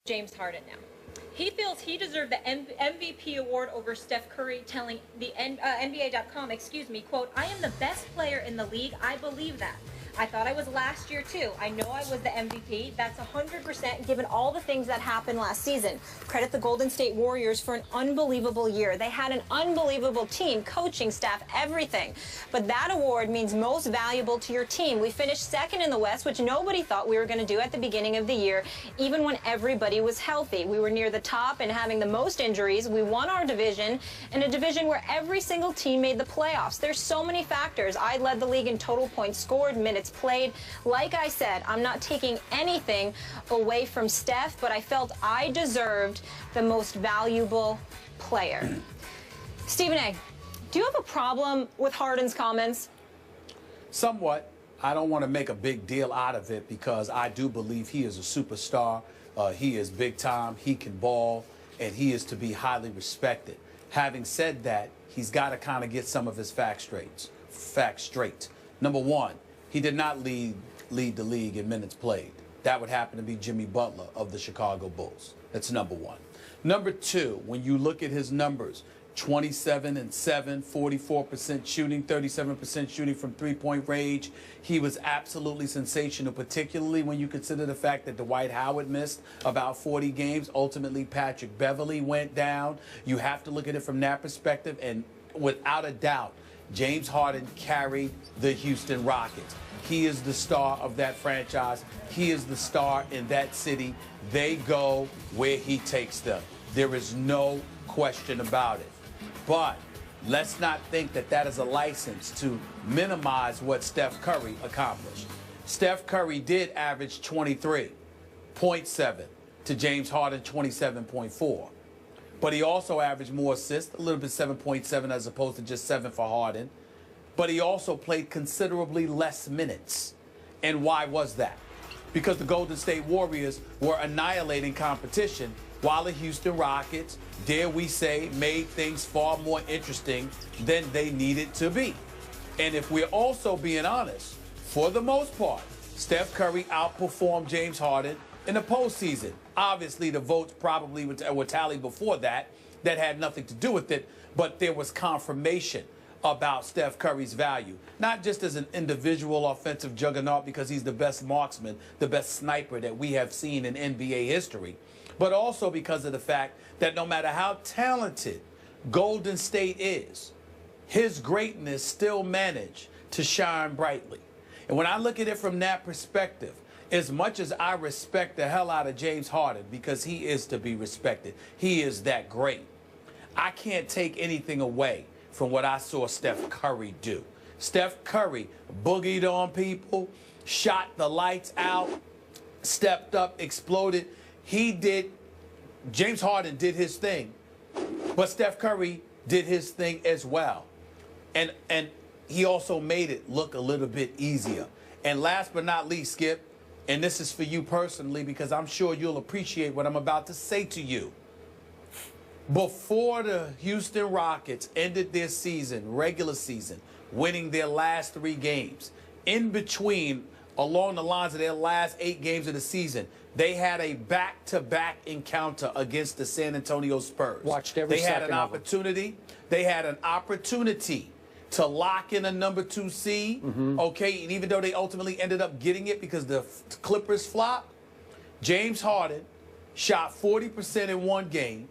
James Harden now. He feels he deserved the MVP award over Steph Curry, telling the NBA.com, quote, "I am the best player in the league. I believe that. I thought I was last year too. I know I was the MVP. That's 100% given all the things that happened last season. Credit the Golden State Warriors for an unbelievable year. They had an unbelievable team, coaching staff, everything. But that award means most valuable to your team. We finished second in the West, which nobody thought we were going to do at the beginning of the year, even when everybody was healthy. We were near the top and having the most injuries. We won our division, in a division where every single team made the playoffs. There's so many factors. I led the league in total points scored, minutes played. Like I said, I'm not taking anything away from Steph, but I felt I deserved the most valuable player." Stephen A., do you have a problem with Harden's comments? Somewhat. I don't want to make a big deal out of it because I do believe he is a superstar. He is big time. He can ball, and he is to be highly respected. Having said that, he's got to kind of get some of his facts straight. Number one, he did not lead the league in minutes played. That would happen to be Jimmy Butler of the Chicago Bulls. That's number one. Number two, when you look at his numbers, 27-7, 44% shooting, 37% shooting from three-point range. He was absolutely sensational, particularly when you consider the fact that Dwight Howard missed about 40 games. Ultimately, Patrick Beverley went down. You have to look at it from that perspective, and without a doubt, James Harden carried the Houston Rockets. He is the star of that franchise. He is the star in that city. They go where he takes them. There is no question about it. But let's not think that that is a license to minimize what Steph Curry accomplished. Steph Curry did average 23.7 to James Harden 27.4. But he also averaged more assists, a little bit 7.7 as opposed to just 7 for Harden. But he also played considerably less minutes. And why was that? Because the Golden State Warriors were annihilating competition while the Houston Rockets, dare we say, made things far more interesting than they needed to be. And if we're also being honest, for the most part, Steph Curry outperformed James Harden in the postseason. Obviously, the votes probably were tallied before that. That had nothing to do with it, but there was confirmation about Steph Curry's value, not just as an individual offensive juggernaut because he's the best marksman, the best sniper that we have seen in NBA history, but also because of the fact that no matter how talented Golden State is, his greatness still managed to shine brightly. And when I look at it from that perspective, as much as I respect the hell out of James Harden because he is to be respected, he is that great, I can't take anything away from what I saw Steph Curry do. Steph Curry boogied on people, shot the lights out, stepped up, exploded. James Harden did his thing, but Steph Curry did his thing as well. And he also made it look a little bit easier. And last but not least, Skip, and this is for you personally because I'm sure you'll appreciate what I'm about to say to you. Before the Houston Rockets ended their season, regular season, winning their last 3 games, in between, along the lines of their last 8 games of the season, they had a back-to-back encounter against the San Antonio Spurs. Watched every second of it. They had an opportunity to lock in a number 2 seed, okay? And even though they ultimately ended up getting it because the Clippers flopped, James Harden shot 40% in one game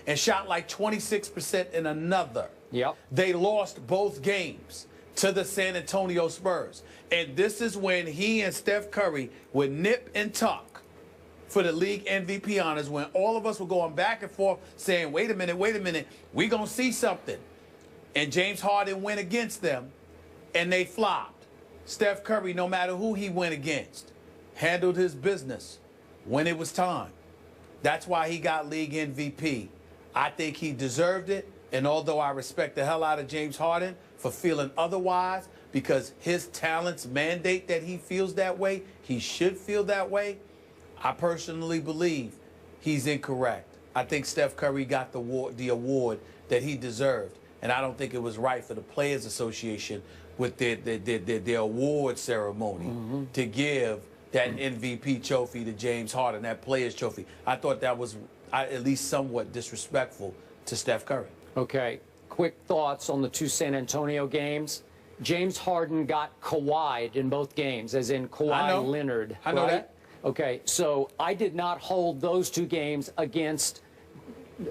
and shot like 26% in another. Yep. They lost both games to the San Antonio Spurs. And this is when he and Steph Curry would nip and tuck for the league MVP honors, when all of us were going back and forth saying, wait a minute, we gonna see something. And James Harden went against them, and they flopped. Steph Curry, no matter who he went against, handled his business when it was time. That's why he got league MVP. I think he deserved it, and although I respect the hell out of James Harden for feeling otherwise, because his talents mandate that he feels that way, he should feel that way, I personally believe he's incorrect. I think Steph Curry got the award that he deserved, and I don't think it was right for the Players Association with their award ceremony to give that MVP trophy to James Harden, that Players Trophy. I thought that was at least somewhat disrespectful to Steph Curry. Okay, quick thoughts on the 2 San Antonio games. James Harden got Kawhi'd in both games, as in Kawhi Leonard. I know that. Okay, so I did not hold those 2 games against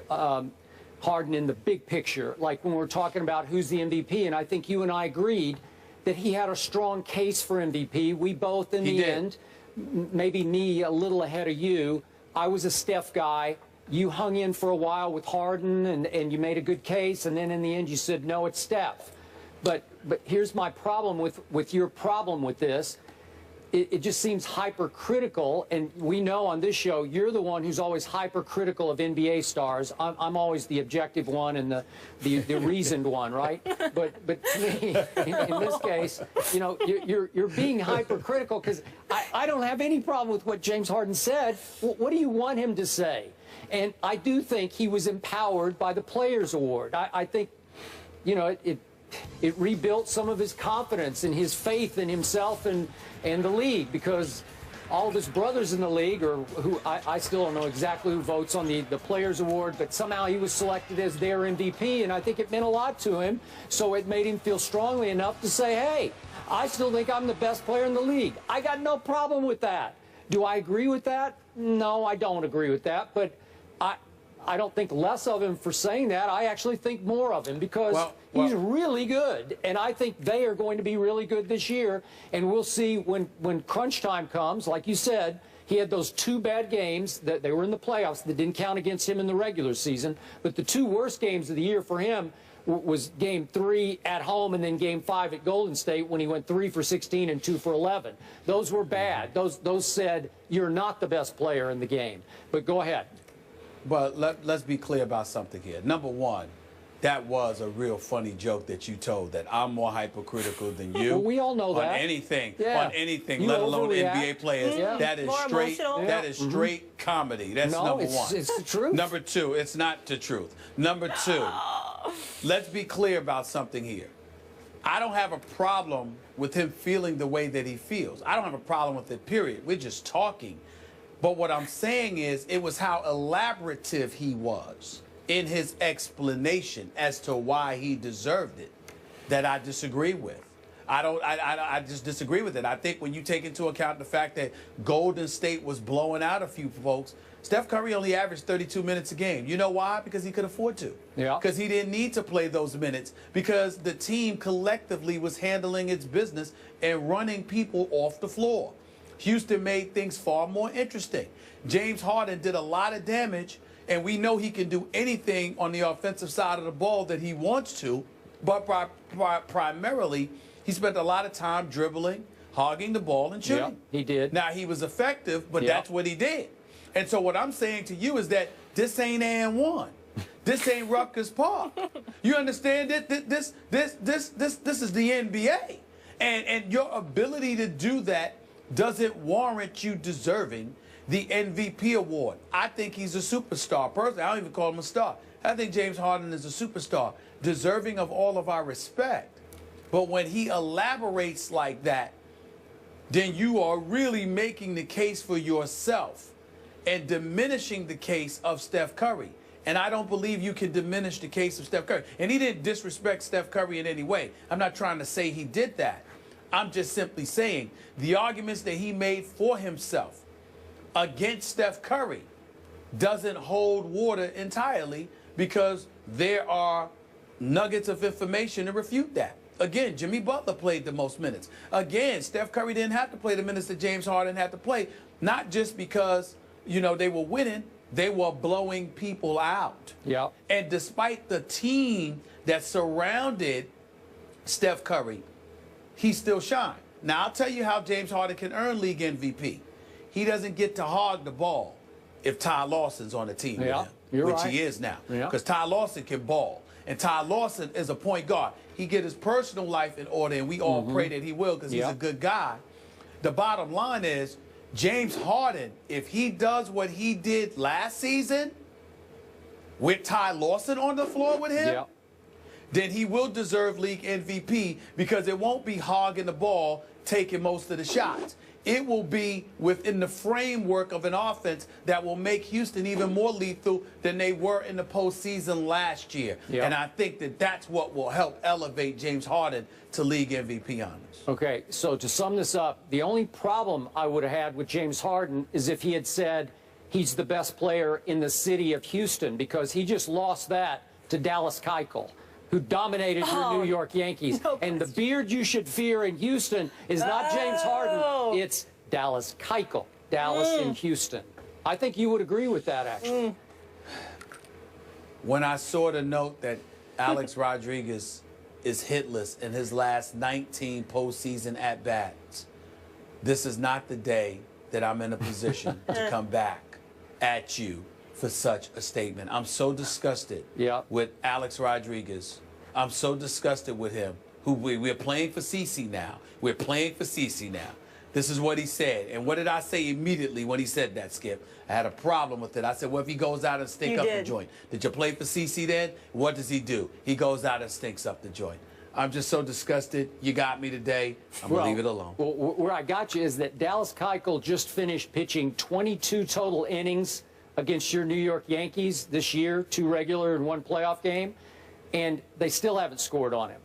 Harden in the big picture, like when we're talking about who's the MVP, and I think you and I agreed that he had a strong case for MVP. We both, in the end, maybe me a little ahead of you. I was a Steph guy. You hung in for a while with Harden, and you made a good case, and then in the end you said, no, it's Steph. But here's my problem with your problem with this. It just seems hypercritical, and we know on this show you're the one who's always hypercritical of NBA stars. I'm always the objective one and the reasoned one, right? But to me, in this case, you know, you're being hypercritical because I don't have any problem with what James Harden said. What do you want him to say? And I do think he was empowered by the Players Award. I think, you know, it rebuilt some of his confidence and his faith in himself and the league, because all of his brothers in the league, or who I still don't know exactly who votes on the Players Award, but somehow he was selected as their MVP, and I think it meant a lot to him. So it made him feel strongly enough to say, hey, I still think I'm the best player in the league. I got no problem with that. Do I agree with that? No, I don't agree with that, but I don't think less of him for saying that. I actually think more of him because he's really good, and I think they are going to be really good this year. And we'll see when crunch time comes. Like you said, he had those 2 bad games that they were in the playoffs that didn't count against him in the regular season. But the 2 worst games of the year for him was Game 3 at home and then Game 5 at Golden State when he went 3 for 16 and 2 for 11. Those were bad. Those said you're not the best player in the game. But go ahead. But let's be clear about something here. Number one, that was a real funny joke that you told, that I'm more hypercritical than you. Well, we all know that. On anything, You let alone overreact. NBA players. Yeah. That is More straight. emotional. That is straight comedy. That's number one. It's the truth. Number 2, it's not the truth. Number 2, let's be clear about something here. I don't have a problem with him feeling the way that he feels. I don't have a problem with it, period. We're just talking. But what I'm saying is it was how elaborative he was in his explanation as to why he deserved it that I disagree with. I just disagree with it. I think when you take into account the fact that Golden State was blowing out a few folks, Steph Curry only averaged 32 minutes a game. You know why? Because he could afford to. Yeah. Because he didn't need to play those minutes, because the team collectively was handling its business and running people off the floor. Houston made things far more interesting. James Harden did a lot of damage, and we know he can do anything on the offensive side of the ball that he wants to, but primarily he spent a lot of time dribbling, hogging the ball, and shooting. Yeah, he did. Now, he was effective, but that's what he did. And so what I'm saying to you is that this ain't AN1. This ain't Rutgers Park. You understand it? This is the NBA. And your ability to do that doesn't warrant you deserving the MVP award. I think he's a superstar. Personally, I don't even call him a star. I think James Harden is a superstar, deserving of all of our respect. But when he elaborates like that, then you are really making the case for yourself and diminishing the case of Steph Curry. And I don't believe you can diminish the case of Steph Curry. And he didn't disrespect Steph Curry in any way. I'm not trying to say he did that. I'm just simply saying the arguments that he made for himself against Steph Curry doesn't hold water entirely, because there are nuggets of information to refute that. Again, Jimmy Butler played the most minutes. Again, Steph Curry didn't have to play the minutes that James Harden had to play, not just because, you know, they were winning, they were blowing people out. Yeah. And despite the team that surrounded Steph Curry, he still shined. Now, I'll tell you how James Harden can earn league MVP. He doesn't get to hog the ball if Ty Lawson's on the team with him, which he is now. Because Ty Lawson can ball. And Ty Lawson is a point guard. He get his personal life in order, and we all pray that he will, because he's a good guy. The bottom line is, James Harden, if he does what he did last season with Ty Lawson on the floor with him, then he will deserve league MVP, because it won't be hogging the ball, taking most of the shots. it will be within the framework of an offense that will make Houston even more lethal than they were in the postseason last year. Yep. And I think that that's what will help elevate James Harden to league MVP honors. Okay, so to sum this up, the only problem I would have had with James Harden is if he had said he's the best player in the city of Houston, because he just lost that to Dallas Keuchel, who dominated your New York Yankees. No and the beard you should fear in Houston is not James Harden, it's Dallas Keuchel, Dallas in Houston. I think you would agree with that, actually. When I saw the note that Alex Rodriguez is hitless in his last 19 postseason at-bats, this is not the day that I'm in a position to come back at you for such a statement. I'm so disgusted with Alex Rodriguez. I'm so disgusted with him. We're playing for CeCe now. We're playing for CeCe now. This is what he said. And what did I say immediately when he said that, Skip? I had a problem with it. I said, well, if he goes out and stinks up the joint. Did you play for CeCe then? What does he do? He goes out and stinks up the joint. I'm just so disgusted. You got me today. I'm going to leave it alone. Well, where I got you is that Dallas Keuchel just finished pitching 22 total innings against your New York Yankees this year, 2 regular and 1 playoff game, and they still haven't scored on him.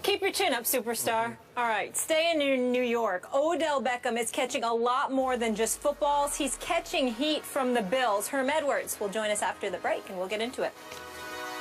Keep your chin up, superstar. All right, stay in New York. Odell Beckham is catching a lot more than just footballs. He's catching heat from the Bills. Herm Edwards will join us after the break, and we'll get into it.